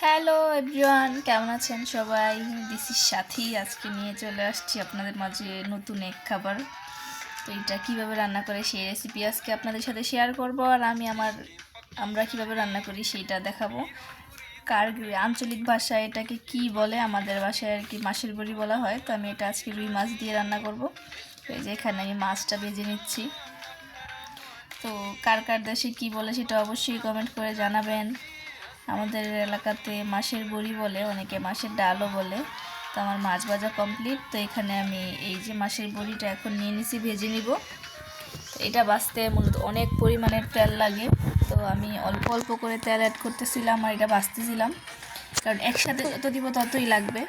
Hello everyone, কেমন আছেন সবাই? দিসির সাথেই আজকে নিয়ে চলে আসছি আপনাদের মাঝে নতুন এক খাবার। তো এটা কীভাবে রান্না করে সেই রেসিপি আজকে আপনাদের সাথে শেয়ার করব, আর আমরা কীভাবে রান্না করি সেইটা দেখাবো। কার আঞ্চলিক ভাষায় এটাকে কি বলে, আমাদের ভাষায় আর কি মাছের বড়ি বলা হয়। তো আমি এটা আজকে রুই মাছ দিয়ে রান্না করব। তো এই যে এখানে আমি মাছটা ভেজে নিচ্ছি। তো কার কার দেশে কী বলে সেটা অবশ্যই কমেন্ট করে জানাবেন। আমাদের এলাকাতে মাছের বড়ি বলে, অনেকে মাছের ডালও বলে। তো আমার মাছ ভাজা কমপ্লিট। তো এখানে আমি এই যে মাছের বড়িটা এখন নিয়ে নিছি, ভেজে নিব। এটা ভাজতে মূলত অনেক পরিমাণের তেল লাগে, তো আমি অল্প অল্প করে তেল অ্যাড করতেছিলাম আর এটা ভাজতেছিলাম, কারণ একসাথে যত দিব ততই লাগবে,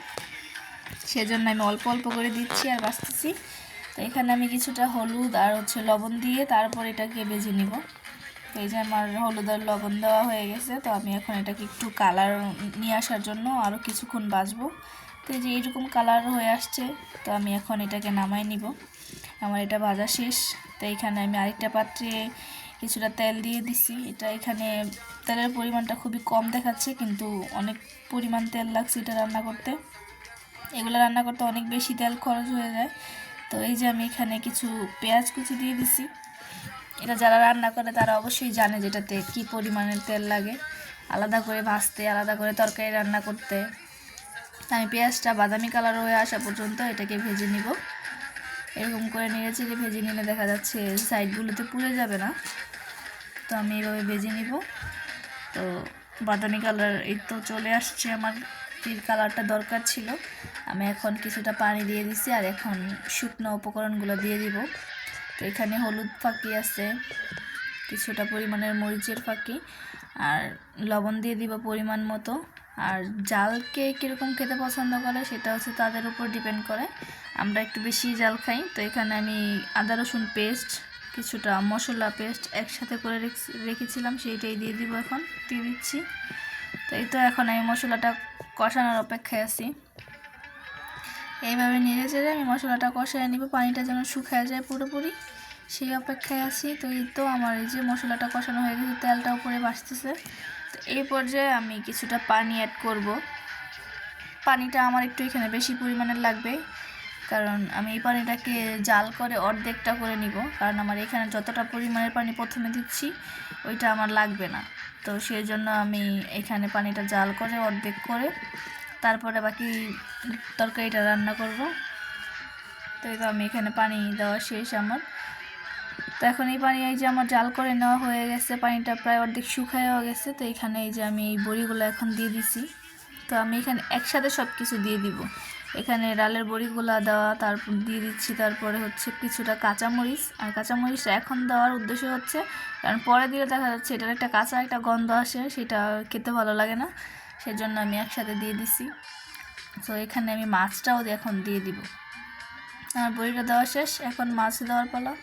সেজন্য আমি অল্প অল্প করে দিচ্ছি আর ভাজতেছি। তো এখানে আমি কিছুটা হলুদ আর লবণ দিয়ে তারপর এটাকে ভেজে নিব। তো এই যে আমার হলুদ আর লবণ দেওয়া হয়ে গেছে। তো আমি এখন এটাকে একটু কালার নিয়ে আসার জন্য আরও কিছুক্ষণ ভাজবো। তো এই যে এইরকম কালার হয়ে আসছে, তো আমি এখন এটাকে নামাই নিব। আমার এটা ভাজা শেষ। তো এখানে আমি আরেকটা পাত্রে কিছুটা তেল দিয়ে দিছি। এটা এখানে তেলের পরিমাণটা খুবই কম দেখাচ্ছে, কিন্তু অনেক পরিমাণ তেল লাগছে এটা রান্না করতে। এগুলো রান্না করতে অনেক বেশি তেল খরচ হয়ে যায়। তো এই যে আমি এখানে কিছু পেঁয়াজ কুচি দিয়ে দিছি। এটা যারা রান্না করে তারা অবশ্যই জানে যেটাতে কি পরিমাণের তেল লাগে, আলাদা করে ভাজতে, আলাদা করে তরকারি রান্না করতে। আমি পেঁয়াজটা বাদামি কালার হয়ে আসা পর্যন্ত এটাকে ভেজে নিব। এরকম করে নেড়েচেড়ে ভেজে নিলে দেখা যাচ্ছে সাইডগুলোতে পুড়ে যাবে না। তো আমি এইভাবে ভেজে নিব। তো বাদামি কালার এই তো চলে আসছে, আমার যে কালারটা দরকার ছিল। আমি এখন কিছুটা পানি দিয়ে দিছি আর এখন শুকনো উপকরণগুলো দিয়ে দিব। তো এখানে হলুদ ফাঁকি আছে, কিছুটা পরিমাণের মরিচের ফাঁকি, আর লবণ দিয়ে দিব পরিমাণ মতো। আর জালকে কীরকম খেতে পছন্দ করে সেটা হচ্ছে তাদের উপর ডিপেন্ড করে। আমরা একটু বেশি জাল খাই। তো এখানে আমি আদা রসুন পেস্ট, কিছুটা মশলা পেস্ট একসাথে করে রেখেছিলাম, সেইটাই দিয়ে দিব, এখন দিয়ে দিচ্ছি। তো এই তো এখন আমি মশলাটা কষানোর অপেক্ষায় আছি। এইভাবে নেড়ে চেড়ে আমি মশলাটা কষায় নিব, পানিটা যেন শুকায় যায় পুরোপুরি, সেই অপেক্ষায় আছি। তো এই তো আমার এই যে মশলাটা কষানো হয়ে গেছে, তেলটা উপরে ভাসতেছে। তো এই পর্যায়ে আমি কিছুটা পানি অ্যাড করব। পানিটা আমার একটু এখানে বেশি পরিমাণের লাগবে, কারণ আমি এই পানিটাকে জাল করে অর্ধেকটা করে নিব, কারণ আমার এখানে যতটা পরিমাণের পানি প্রথমে দিচ্ছি ওইটা আমার লাগবে না। তো সেই জন্য আমি এখানে পানিটা জাল করে অর্ধেক করে তারপরে বাকি তরকারিটা রান্না করব। তো এই তো আমি এখানে পানি দেওয়া শেষ আমার। তো এখন এই পানি এই যে আমার জাল করে নেওয়া হয়ে গেছে, পানিটা প্রায় অর্ধেক শুকায়ও গেছে। তো এখানে এই যে আমি এই বড়িগুলো এখন দিয়ে দিছি। তো আমি এখানে একসাথে সব কিছু দিয়ে দিব। এখানে ডালের বড়িগুলো দেওয়া, তারপর দিয়ে দিচ্ছি, তারপরে কিছুটা কাঁচামরিচ। আর কাঁচামরিচটা এখন দেওয়ার উদ্দেশ্য হচ্ছে কারণ পরে দিলে দেখা যাচ্ছে এটার একটা কাঁচা একটা গন্ধ আসে, সেটা খেতে ভালো লাগে না, সেজন্য আমি একসাথে দিয়ে দিছি। তো এখানে আমি মাছটাও এখন দিয়ে দিব। আমার বড়িটা দেওয়া শেষ, এখন মাছ দেওয়ার পালা।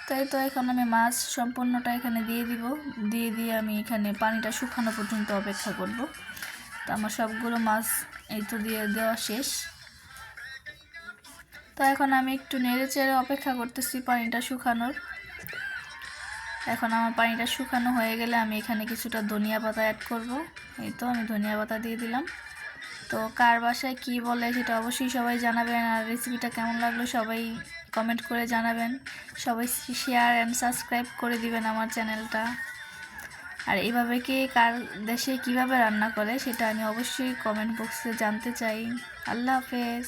তাই তো এখন আমি মাছ সম্পূর্ণটা এখানে দিয়ে দিব। দিয়ে আমি এখানে পানিটা শুকানো পর্যন্ত অপেক্ষা করব। তো আমার সবগুলো মাছ এই তো দিয়ে দেওয়া শেষ। তো এখন আমি একটু নেড়ে চেড়ে অপেক্ষা করতেছি পানিটা শুকানোর। এখন আমার পানিটা শুকানো হয়ে গেলে আমি এখানে কিছুটা ধনিয়া পাতা অ্যাড করব। এই তো আমি ধনিয়া পাতা দিয়ে দিলাম। তো কার বাসায় কী বলে সেটা অবশ্যই সবাই জানাবেন, আর রেসিপিটা কেমন লাগলো সবাই কমেন্ট করে জানাবেন। সবাই শেয়ার অ্যান্ড সাবস্ক্রাইব করে দিবেন আমার চ্যানেলটা। আর এইভাবে কে কার দেশে কিভাবে রান্না করে সেটা আমি অবশ্যই কমেন্ট বক্সে জানতে চাই। আল্লাহ হাফেজ।